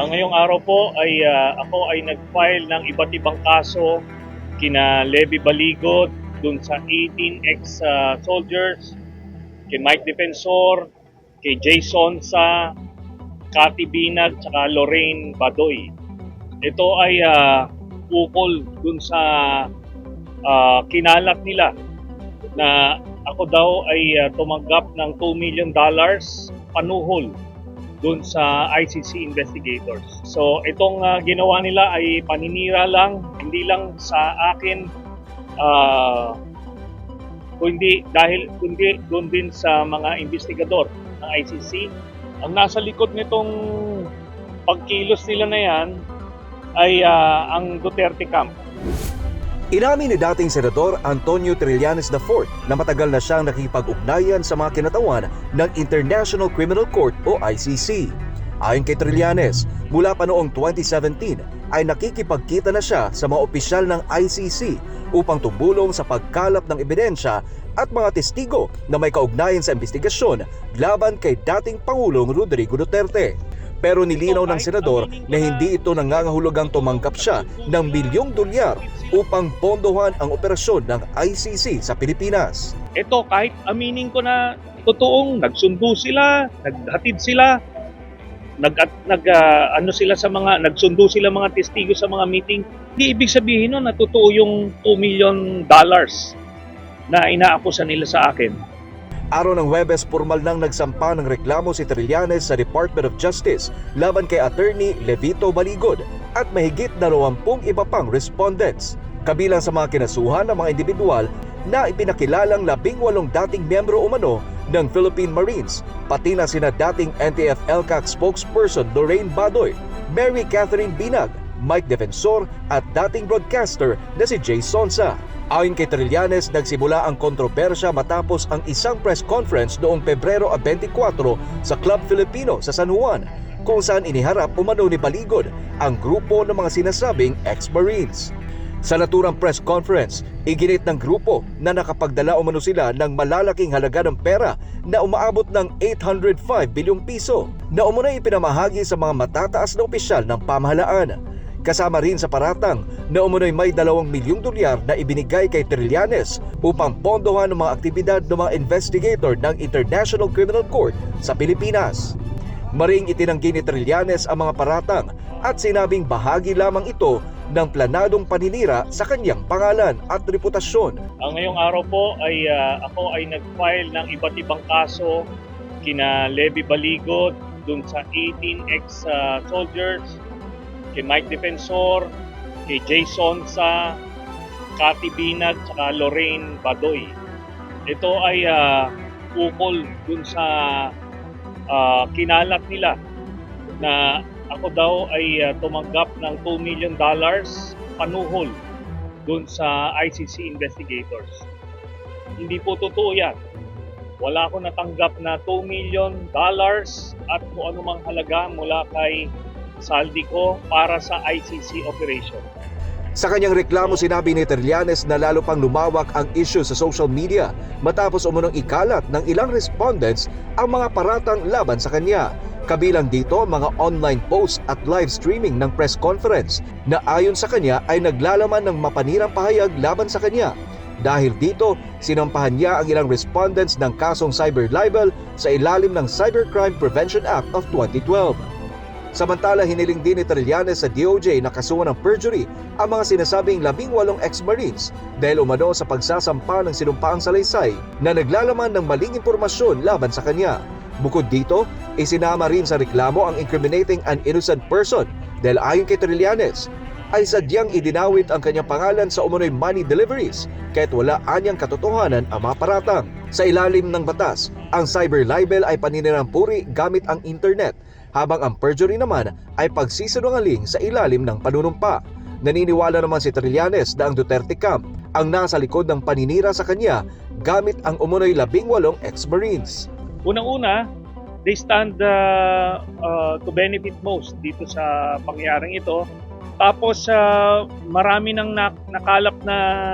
Ngayong araw po ay ako ay nag-file ng iba't ibang kaso kina Levi Baligod dun sa 18 ex-soldiers, kay Mike Defensor, kay Jason sa Cathy Binag, tsaka Lorraine Badoy. Ito ay ukol dun sa kinalat nila na ako daw ay tumanggap ng $2 million panuhol doon sa ICC investigators. So itong ginawa nila ay paninira lang, hindi lang sa akin, kundi doon din sa mga investigador ng ICC. Ang nasa likod nitong pagkilos nila na yan ay ang Duterte camp. Inamin ni dating Senador Antonio Trillanes IV na matagal na siyang nakikipag-ugnayan sa mga kinatawan ng International Criminal Court o ICC. Ayon kay Trillanes, mula pa noong 2017 ay nakikipagkita na siya sa mga opisyal ng ICC upang tumulong sa pagkalap ng ebidensya at mga testigo na may kaugnayan sa investigasyon laban kay dating Pangulong Rodrigo Duterte. Pero nilinaw ng senador na hindi ito nangangahulugang tumanggap siya ng $1 milyong upang pondohan ang operasyon ng ICC sa Pilipinas. Ito kahit aminin ko na totoong nagsundo sila, naghatid sila, nagsundo sila mga testigo sa mga meeting, hindi ibig sabihin nun na totoo yung $2 million na inaakusa nila sa akin. Araw ng Huwebes, formal nang nagsampa ng reklamo si Trillanes sa Department of Justice laban kay Attorney Levito Baligod at mahigit 20 iba pang respondents. Kabilang sa mga kinasuhan ng mga individual na ipinakilalang 18 dating miyembro umano ng Philippine Marines, pati na sina dating NTF-ELCAC spokesperson Lorraine Badoy, Mary Catherine Binag, Mike Defensor at dating broadcaster na si Jay Sonsa. Ayon kay Trillanes, nagsimula ang kontrobersya matapos ang isang press conference noong Pebrero 24 sa Club Filipino sa San Juan, kung saan iniharap umano ni Baligod ang grupo ng mga sinasabing ex-Marines. Sa naturang press conference, iginit ng grupo na nakapagdala umano sila ng malalaking halaga ng pera na umaabot ng 805 bilyong piso na umano ipinamahagi sa mga matataas na opisyal ng pamahalaan. Kasama rin sa paratang na umunoy may $2 milyong na ibinigay kay Trillanes upang pondohan ng mga aktibidad ng mga investigator ng International Criminal Court sa Pilipinas. Maring itinanggi ni Trillanes ang mga paratang at sinabing bahagi lamang ito ng planadong paninira sa kanyang pangalan at reputasyon. Ngayong araw po ay ako ay nag-file ng iba't ibang kaso kina Levi Baligod dun sa 18 ex-soldiers, kay Mike Defensor, kay Jason sa Cathy Binag, tsaka Lorraine Badoy. Ito ay ukol dun sa kinalat nila na ako daw ay tumanggap ng $2 million panuhol dun sa ICC investigators. Hindi po totoo yan. Wala akong natanggap na $2 million at kung anumang halaga mula kay saldi ko para sa ICC operation. Sa kanyang reklamo, sinabi ni Trillanes na lalo pang lumawak ang issue sa social media matapos umunong ikalat ng ilang respondents ang mga paratang laban sa kanya. Kabilang dito mga online post at live streaming ng press conference na ayon sa kanya ay naglalaman ng mapanirang pahayag laban sa kanya. Dahil dito, sinampahan niya ang ilang respondents ng kasong cyber libel sa ilalim ng Cybercrime Prevention Act of 2012. Samantala, hiniling din ni Trillanes sa DOJ na kasuhan ng perjury ang mga sinasabing 18 ex-Marines dahil umano sa pagsasampa ng sinumpaang salaysay na naglalaman ng maling impormasyon laban sa kanya. Bukod dito, isinama rin sa reklamo ang incriminating an innocent person dahil ayon kay Trillanes ay sadyang idinawit ang kanyang pangalan sa umunoy money deliveries kahit wala anyang katotohanan ang mga paratang. Sa ilalim ng batas, ang cyber libel ay paninirang puri gamit ang internet, habang ang perjury naman ay pagsisinungaling sa ilalim ng panunumpa. Naniniwala naman si Trillanes na ang Duterte camp ang nasa likod ng paninira sa kanya gamit ang umunoy 18 ex-Marines. Unang-una, they stand to benefit most dito sa pangyayaring ito. Tapos marami nang nakalap na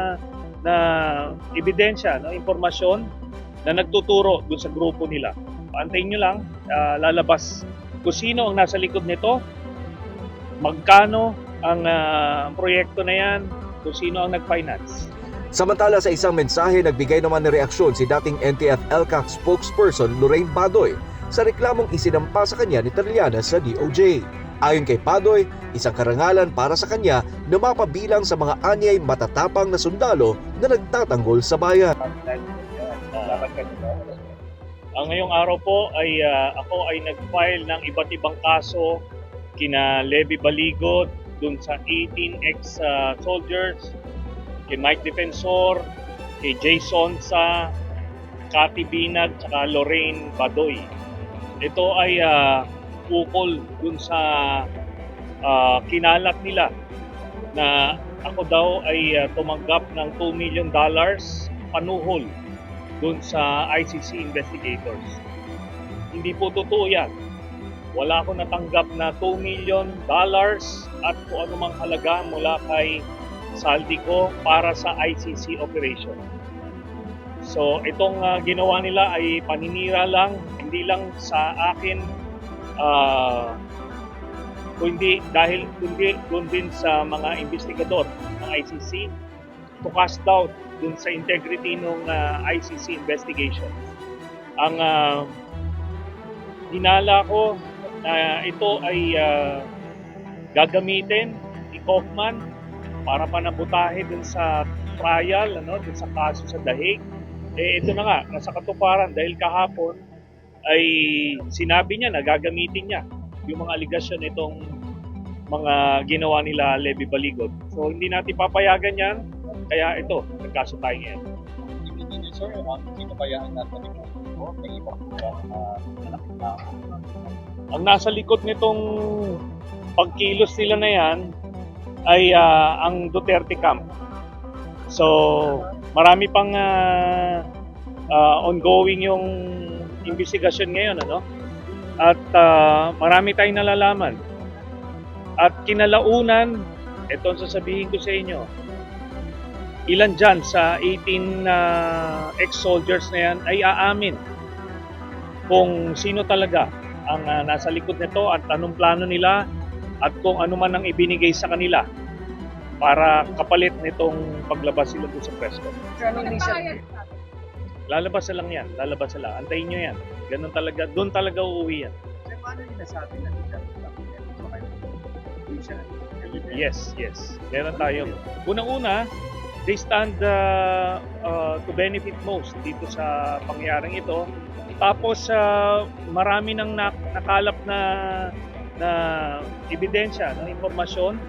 ebidensya, impormasyon na nagtuturo dun sa grupo nila. Antayin nyo lang, lalabas kung sino ang nasa likod nito, magkano ang proyekto na yan, kung sino ang nag-finance. Samantala sa isang mensahe, nagbigay naman ng reaksyon si dating NTF-ELCAC spokesperson Lorraine Badoy sa reklamong isinampa sa kanya ni Trillanes sa DOJ. Ayon kay Badoy, isang karangalan para sa kanya na mapabilang sa mga anyay matatapang na sundalo na nagtatanggol sa bayan. Ang ngayong araw po ay ako ay nag-file ng iba't ibang kaso kina Levy Baligod dun sa 18 ex-soldiers, kay Mike Defensor, kay Jason sa Cathy Binag, saka Lorraine Badoy. Ito ay ukol dun sa kinalat nila na ako daw ay tumanggap ng $2 million panuhol dun sa ICC investigators. Hindi po totoo yan. Wala akong natanggap na $2 million at kung anumang halaga mula kay saldi ko para sa ICC operation. So itong ginawa nila ay paninira lang, hindi lang sa akin, kundi din sa mga investigador ng ICC to cast doubt dun sa integrity ng ICC investigation. Ang hinala ko na ito ay gagamitin ni Kaufman para panabutahe dun sa trial, dun sa kaso sa Dahig. Ito na nga, nasa katuparan dahil kahapon ay sinabi niya na gagamitin niya yung mga aligasyon nitong mga ginawa nila Levy Baligod. So hindi natin papayagan yan, kaya ito, nagkaso tayo ngayon. Hindi niyo, sir, sino kaya ang nasa likod? May ibang malapit na. Ang nasa likod nitong pagkilos nila na yan ay ang Duterte camp. So marami pang ongoing yung investigasyon ngayon, at marami tayong nalalaman. At kinalaunan, ito ang sasabihin ko sa inyo, ilan dyan sa 18 ex-soldiers na yan ay aamin kung sino talaga ang nasa likod nito at anong plano nila at kung ano man ang ibinigay sa kanila para kapalit nitong paglabas sila doon sa press con. Lalabas na lang yan, lalabas na lang. Antayin nyo yan. Ganun talaga, doon talaga uuwi yan. Sir, paano nila sabi na nila? Yes. Meron tayo. Unang-una, they stand to benefit most dito sa pangyayaring ito. Tapos marami nang nakalap na ebidensya, na impormasyon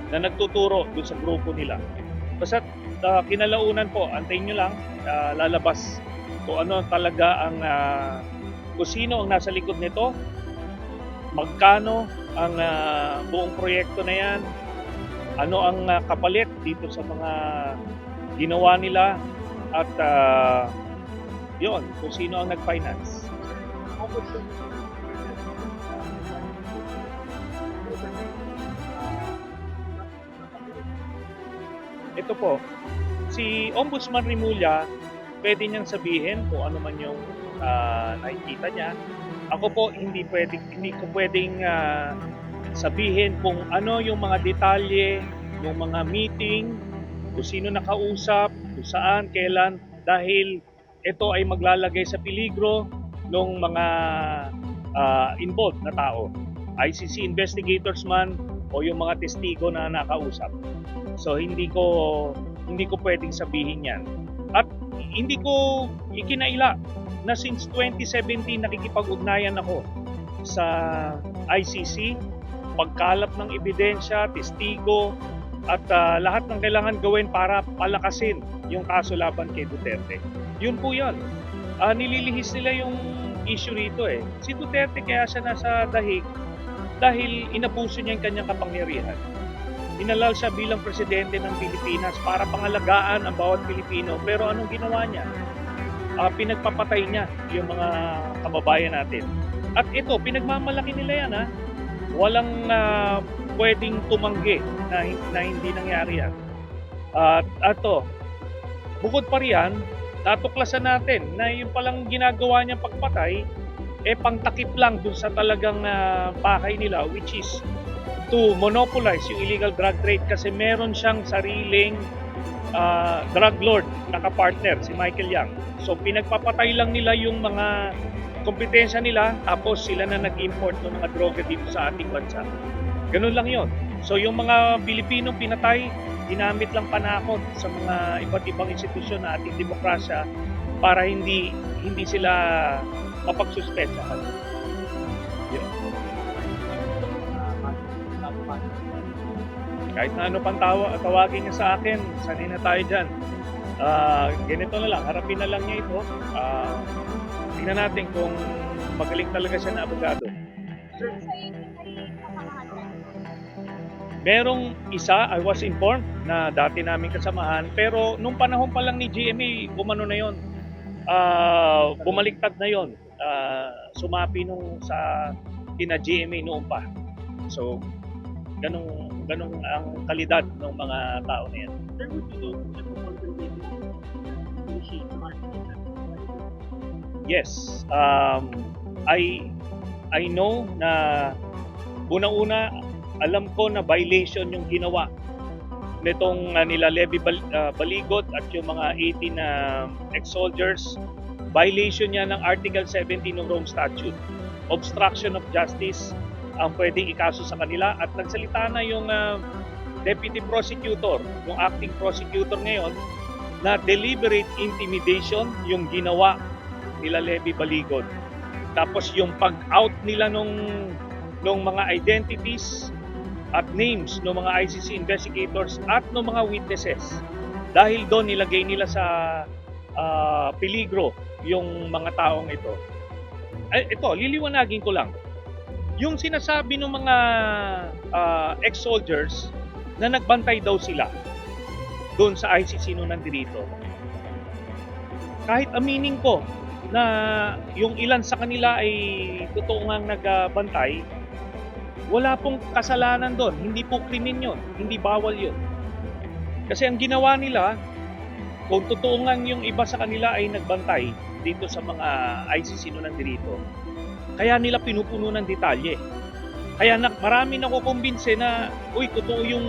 na nagtuturo doon sa grupo nila. Basta kinalaunan po, antayin nyo lang, lalabas kung ano talaga ang kung sino ang nasa likod nito, magkano ang buong proyekto na yan, ano ang kapalit dito sa mga ginawa nila, at yon, kung sino ang nag-finance. Ito po, si Ombudsman Rimulya, pwede niyang sabihin kung ano man yung nakikita niya. Ako po, hindi ko pwedeng sabihin kung ano yung mga detalye, yung mga meeting, kung sino nakausap, kung saan, kailan, dahil ito ay maglalagay sa peligro ng mga involved na tao. ICC investigators man o yung mga testigo na nakausap. So hindi ko pwedeng sabihin yan. At hindi ko ikinaila na since 2017 nakikipag-ugnayan ako sa ICC, pagkalap ng ebidensya, testigo, at lahat ng kailangan gawin para palakasin yung kaso laban kay Duterte. Yun po yun. Nililihis nila yung issue rito eh. Si Duterte kaya siya nasa Dahig dahil inabuso niya yung kanyang kapangyarihan. Inalal siya bilang presidente ng Pilipinas para pangalagaan ang bawat Pilipino. Pero anong ginawa niya? Pinagpapatay niya yung mga kababayan natin. At ito, pinagmamalaki nila yan. Walang pwedeng tumanggi na hindi nangyari yan. At bukod pa riyan, natuklasan natin na yung palang ginagawa niyang pagpatay, pangtakip lang dun sa talagang pakay nila, which is to monopolize yung illegal drug trade kasi meron siyang sariling drug lord na kapartner, si Michael Yang. So pinagpapatay lang nila yung mga kompetensya nila, tapos sila na nag-import ng mga droga dito sa ating bansa. Ganun lang yon. So yung mga Pilipinong pinatay, ginamit lang panakot sa mga iba't ibang institusyon na ating demokrasya para hindi sila mapagsuspetsahan. Yun. Kahit na ano pang tawagin niya sa akin, sanay na tayo dyan. Ganito na lang, harapin na lang niya ito. Tingnan natin kung magaling talaga siya na abogado. Merong isa, I was informed, na dati namin kasamahan, pero nung panahon pa lang ni GMA, umano na yon, bumaliktad na yon, sumapi nung sa kina GMA noon pa. So, ganong ang kalidad ng mga tao na yan. Yes, I know na unang-una alam ko na violation yung ginawa nitong nila Levy Baligot at yung mga 18 ex-soldiers. Violation niya ng Article 17 ng Rome Statute. Obstruction of justice ang pwedeng ikaso sa kanila, at nagsalita na yung deputy prosecutor, yung acting prosecutor ngayon, na deliberate intimidation yung ginawa nila Levy Baligot. Tapos yung pag-out nila nung mga identities at names ng mga ICC investigators at ng mga witnesses, dahil doon nilagay nila sa peligro yung mga taong ito. Ito, liliwanagin ko lang. Yung sinasabi ng mga ex-soldiers na nagbantay daw sila doon sa ICC nung nandito. Kahit aminin ko na yung ilan sa kanila ay totoo ngang nagbantay, wala pong kasalanan doon. Hindi po krimen yun. Hindi bawal yun. Kasi ang ginawa nila, kung totoo ngang yung iba sa kanila ay nagbantay dito sa mga ICC nung nandito, kaya nila pinupuno ng detalye. Kaya marami na kukumbinse na, uy, totoo yung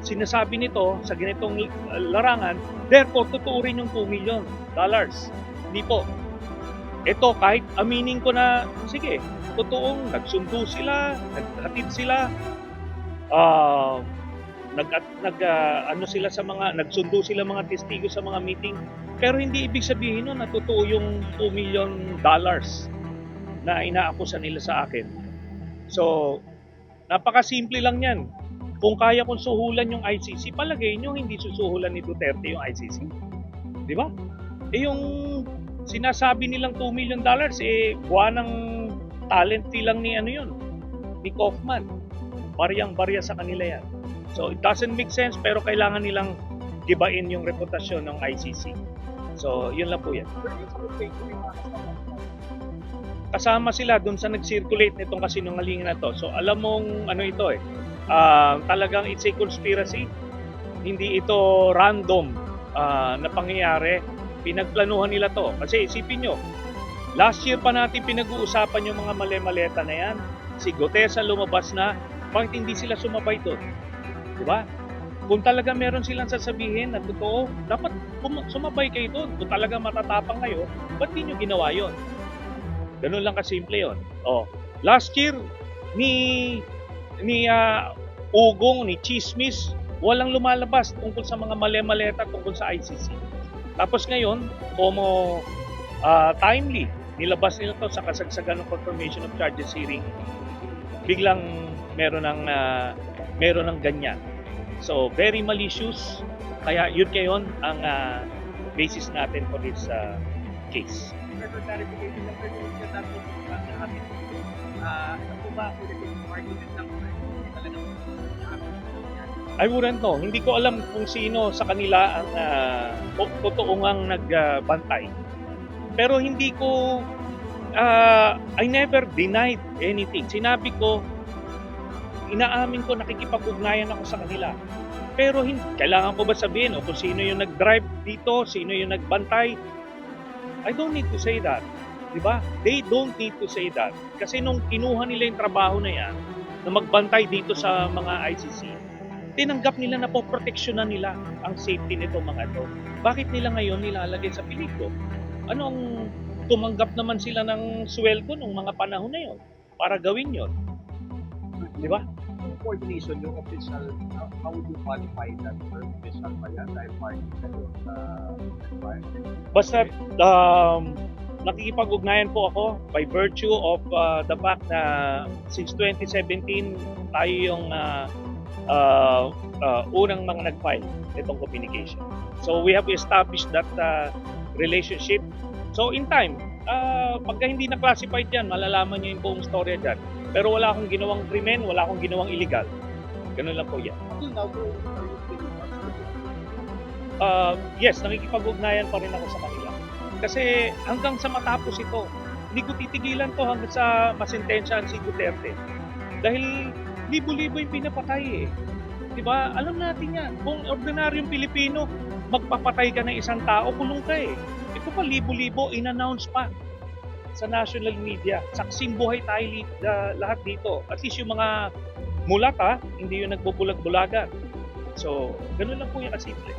sinasabi nito sa ganitong larangan, therefore totoo rin yung $2 million. Hindi po. Ito, kahit aminin ko na, sige, totoong nagsundo sila, naghatid sila, nagsundo sila mga testigo sa mga meeting, pero hindi ibig sabihin nun na totoo yung $2 million na inaakusa nila sa akin. So, napakasimple lang yan. Kung kaya kong suhulan yung ICC, palagay nyo hindi susuhulan ni Duterte yung ICC. Di ba? Yung sinasabi nilang $2 million, buwan ng talent fee lang ni ni Kaufman. Baryang-barya sa kanila yan. So, it doesn't make sense, pero kailangan nilang gibain yung reputasyon ng ICC. So, yun lang po yan. Kasama sila dun sa nag-circulate nitong kasinungalingan na to. So alam mong ito talagang it's a conspiracy. Hindi ito random na pangyayari. Pinagplanuhan nila to. Kasi isipin nyo, last year pa natin pinag-uusapan yung mga mali-maleta na yan. Si Gutesa lumabas na, bakit hindi sila sumabay doon? Diba? Kung talaga meron silang sasabihin na totoo, dapat sumabay kayo doon. Kung talaga matatapang kayo, ba't di nyo ginawa yun? Ganun lang kasimple yun. Last year, ni Ugong, ni Chismis, walang lumalabas tungkol sa mga mali-maleta tungkol sa ICC. Tapos ngayon, como timely, nilabas nila to sa kasagsagan ng confirmation of charges hearing, biglang meron ng ganyan. So, very malicious. Kaya yun kayon ang basis natin for this case. I wouldn't know. Hindi ko alam kung sino sa kanila ang totoo ngang nagbantay. Pero hindi ko, I never denied anything. Sinabi ko, inaamin ko, nakikipag-ugnayan ako sa kanila. Pero kailangan ko ba sabihin kung sino yung nag-drive dito, sino yung nagbantay? I don't need to say that. Di ba? They don't need to say that. Kasi nung kinuha nila yung trabaho na yan, na magbantay dito sa mga ICC, tinanggap nila na poproteksyonan nila ang safety nito mga ito. Bakit nila ngayon nilalagay sa peligro? Anong tumanggap naman sila ng sweldo nung mga panahon na yon para gawin yon? Di ba? Coordination, yung official, how would you qualify that for official ba yan? Dahil party kayo sa environment. Basta nakikipag-ugnayan po ako by virtue of the fact na since 2017 tayo yung unang mga nag-file itong communication. So we have established that relationship. So in time, pagka hindi na-classified yan, malalaman niyo yung buong storya dyan. Pero wala akong ginawang krimen, wala akong ginawang illegal. Ganun lang po yan. Until now, are you still in touch with Yes, nakikipag-ugnayan pa rin ako sa kanila. Kasi hanggang sa matapos ito, hindi ko titigilan to hanggang sa masentensyahan si Duterte. Dahil libo-libo yung pinapatay eh. Diba? Alam natin yan. Kung ordinaryong Pilipino, magpapatay ka ng isang tao, kulong ka eh. Ito pa libo-libo, in-announce pa sa national media. Saksing buhay tayo lahat dito. At least yung mga mulat hindi yung nagbubulag-bulagan. So, ganun lang po yung kasimple.